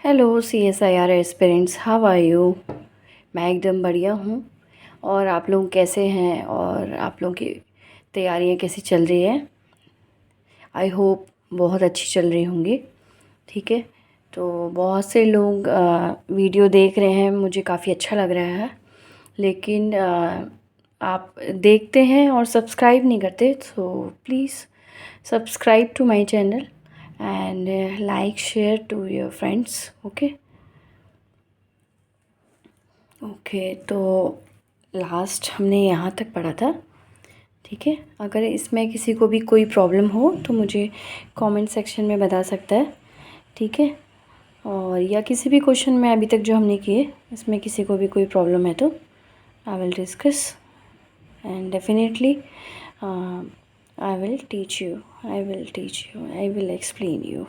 Hello CSIR aspirants, how are you. मैं एकदम बढ़िया हूँ। और आप लोग कैसे हैं और आप लोगों की तैयारियाँ कैसी चल रही है। आई होप बहुत अच्छी चल रही होंगी। ठीक है, तो बहुत से लोग वीडियो देख रहे हैं, मुझे काफ़ी अच्छा लग रहा है। लेकिन आप देखते हैं और सब्सक्राइब नहीं करते, तो please subscribe to my channel and like share to your friends. Okay okay, तो लास्ट हमने यहाँ तक पढ़ा था। ठीक है, अगर इसमें किसी को भी कोई प्रॉब्लम हो तो मुझे कमेंट सेक्शन में बता सकता है। ठीक है, और या किसी भी क्वेश्चन में अभी तक जो हमने किए इसमें किसी को भी कोई प्रॉब्लम है तो I will discuss and definitely I will teach you, I will explain you.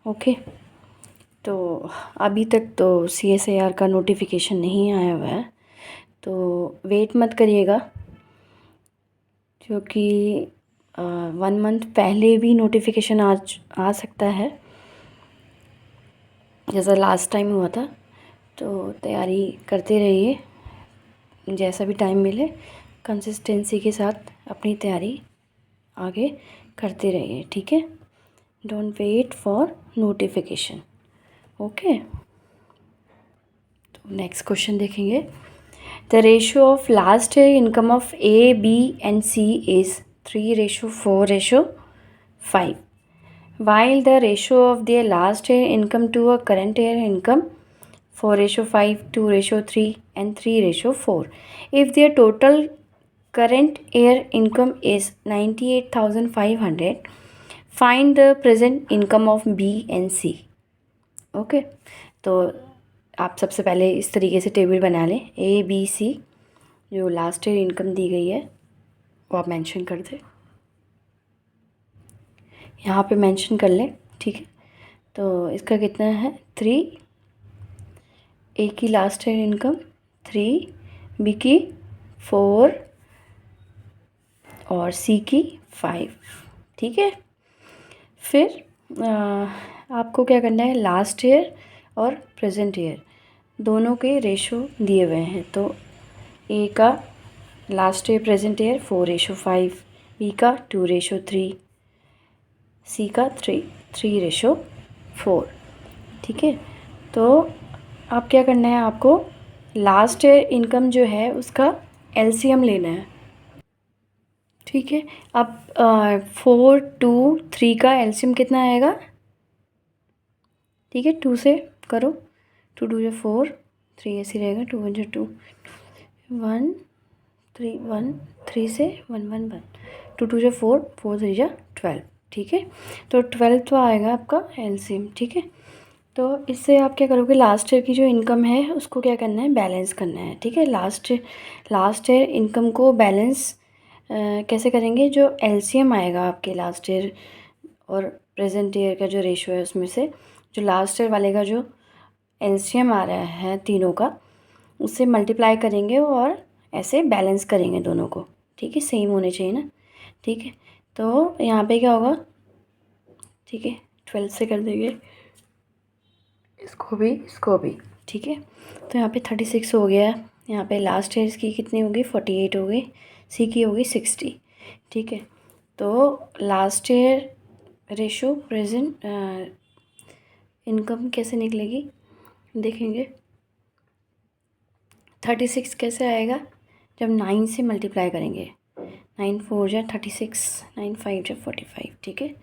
Okay, तो अभी तक तो CSIR का नोटिफिकेशन नहीं आया हुआ है, तो वेट मत करिएगा, क्योंकि 1 मंथ पहले भी नोटिफिकेशन आज आ सकता है, जैसा लास्ट टाइम हुआ था। तो तैयारी करते रहिए, जैसा भी टाइम मिले कंसिस्टेंसी के साथ अपनी तैयारी आगे करते रहिए। ठीक है, don't wait for notification. Okay, तो नेक्स्ट क्वेश्चन देखेंगे। The ratio of last year income of A, B and C is 3:4:5, while the ratio of their last year income to a current year income 4:5, 2:3 and 3:4. If their total current year income is 98,500, find the present income of B and C. Okay, तो आप सबसे पहले इस तरीके से table बना लें। ABC जो लास्ट ईयर इनकम दी गई है वो आप मेंशन कर दें, यहाँ पे मेंशन कर लें। ठीक है, तो इसका कितना है 3, A की लास्ट ईयर इनकम 3, B की 4 और C की 5। ठीक है, फिर आपको क्या करना है, लास्ट ईयर और प्रेजेंट ईयर दोनों के रेशो दिए हुए हैं। तो A का last year present year 4:5, B का 2:3, C का 3:4। ठीक है, तो आप क्या करना है, आपको लास्ट ईयर इनकम जो है उसका LCM लेना है। ठीक है, अब 4, 2, 3 का LCM कितना आएगा। ठीक है, 2 से करो, 2 2 4, 3 ऐसे रहेगा, 2 1 2, 1 3 1, 3 से 1 1 1, 2 2 4, 4 3 12। ठीक है, तो 12 तो आएगा आपका LCM। ठीक है, तो इससे आप क्या करोगे, लास्ट ईयर की जो इनकम है उसको क्या करना है, बैलेंस करना है। ठीक है, लास्ट ईयर इनकम को बैलेंस कैसे करेंगे, जो LCM आएगा आपके लास्ट ईयर और प्रेजेंट ईयर का जो रेशो है उसमें से जो लास्ट ईयर वाले का जो LCM आ रहा है तीनों का, उससे मल्टीप्लाई करेंगे और ऐसे बैलेंस करेंगे दोनों को। ठीक है, सेम होने चाहिए ना। ठीक है, तो यहाँ पे क्या होगा, ठीक है 12 से कर देंगे इसको भी। ठीक है, तो यहाँ पे 36 हो गया, यहाँ पे लास्ट ईयर की कितनी होगी 48 हो गई, C की होगी 60। ठीक है, तो last year ratio present income कैसे निकलेगी देखेंगे। 36 कैसे आएगा, जब 9 से मल्टीप्लाई करेंगे, 9 4 जा 36, 9 5 जा 45। ठीक है,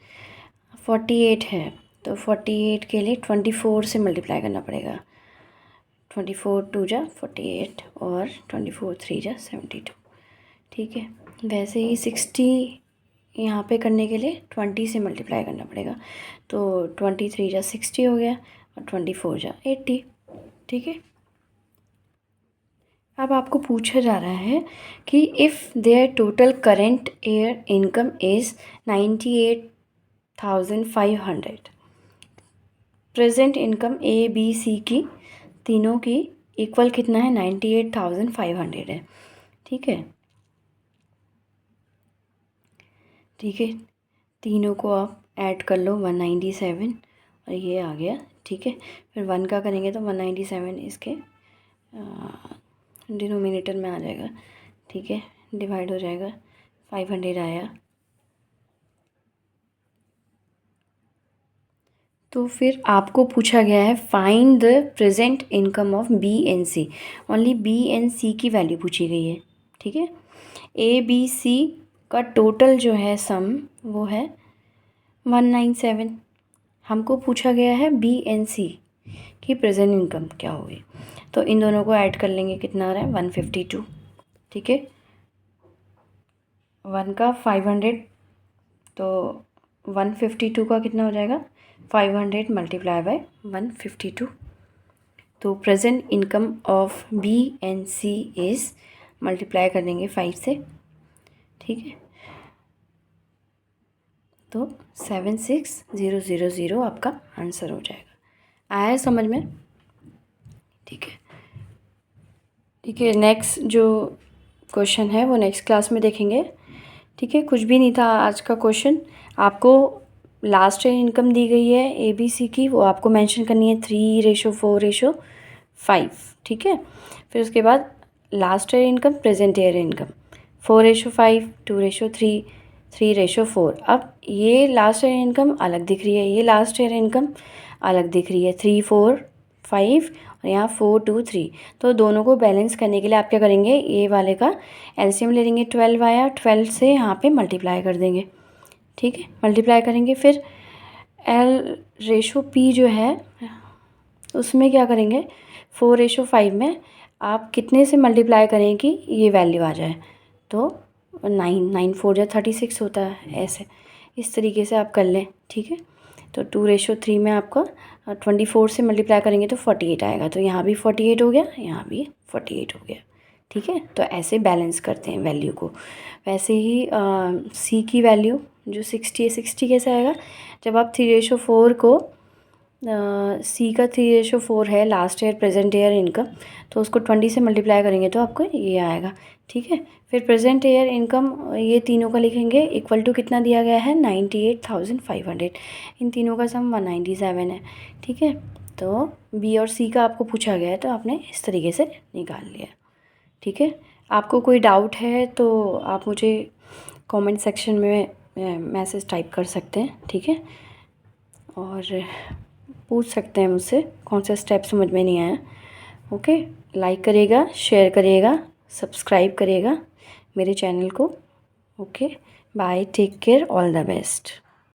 48 है तो 48 के लिए 24 से मल्टीप्लाई करना पड़ेगा, 24 2 जा 48 और 24 3 जा 72। ठीक है, वैसे ही 60 यहाँ पे करने के लिए 20 से मल्टीप्लाई करना पड़ेगा, तो 23 जा 60 हो गया और 24 जा 80। ठीक है, अब आपको पूछा जा रहा है कि if their total current year income is 98,500, present income ABC की तीनों की इक्वल कितना है, 98,500 है। ठीक है, ठीक है, तीनों को आप ऐड कर लो 197 और ये आ गया, ठीक है। फिर 1 का करेंगे तो 197 इसके डिनोमिनेटर में आ जाएगा, ठीक है, डिवाइड हो जाएगा, 500 आया। तो फिर आपको पूछा गया है find the present income of B and C, only B and C की वैल्यू पूछी गई है, ठीक है। ए बी सी का टोटल जो है सम वो है 197। हमको पूछा गया है बी एंड सी की प्रेजेंट इनकम क्या होगी, तो इन दोनों को ऐड कर लेंगे, कितना आ रहा है 152, ठीक है। 1 का 500, तो 152 का कितना हो जाएगा 500 मल्टीप्लाई बाय 152। तो present income of B and C is, multiply कर देंगे 5 से, ठीक है, तो 76000 आपका आंसर हो जाएगा। आया है समझ में? ठीक है, ठीक है। नेक्स्ट जो क्वेश्चन है वो नेक्स्ट क्लास में देखेंगे, ठीक है। कुछ भी नहीं था आज का क्वेश्चन। आपको लास्ट ईयर इनकम दी गई है ए बी सी की, वो आपको मेंशन करनी है 3:4:5, ठीक है। फिर उसके बाद last year income, present year income, 4:5, 2:3, 3:4। अब ये लास्ट ईयर इनकम अलग दिख रही है, ये लास्ट ईयर इनकम अलग दिख रही है, 3 4 5 और यहाँ 4 2 3। तो दोनों को बैलेंस करने के लिए आप क्या करेंगे, ए वाले का एलसीएम ले लेंगे, 12 आया, 12 से यहाँ पे मल्टीप्लाई कर देंगे, ठीक है, मल्टीप्लाई करेंगे। फिर L/P जो है उसमें क्या करेंगे, 4:5 में आप कितने से मल्टीप्लाई करें कि ये वैल्यू आ जाए, तो 9 4 जा 36 होता है, ऐसे इस तरीके से आप कर लें, ठीक है। तो 2:3 में आपका 24 से मल्टीप्लाई करेंगे तो 48 आएगा, तो यहाँ भी 48 हो गया, यहाँ भी 48 हो गया, ठीक है। तो ऐसे बैलेंस करते हैं वैल्यू को। वैसे ही सी की वैल्यू जो 60 है, 60 कैसे आएगा, जब आप 3:4 को सी का 3:4 है last year present year income, तो उसको 20 से मल्टीप्लाई करेंगे तो आपको ये आएगा, ठीक है। फिर प्रेजेंट ईयर इनकम ये तीनों का लिखेंगे, इक्वल टू कितना दिया गया है 98,500, इन तीनों का सम 197 है, ठीक है। तो बी और सी का आपको पूछा गया है तो आपने इस तरीके से निकाल लिया, ठीक है। आपको कोई डाउट है तो आप मुझे कमेंट सेक्शन में मैसेज टाइप कर सकते हैं, ठीक है, और पूछ सकते हैं मुझसे कौन सा स्टेप समझ में नहीं आया। ओके, लाइक करिएगा, शेयर करिएगा, सब्सक्राइब करिएगा मेरे चैनल को। Okay, bye, take care, all the best.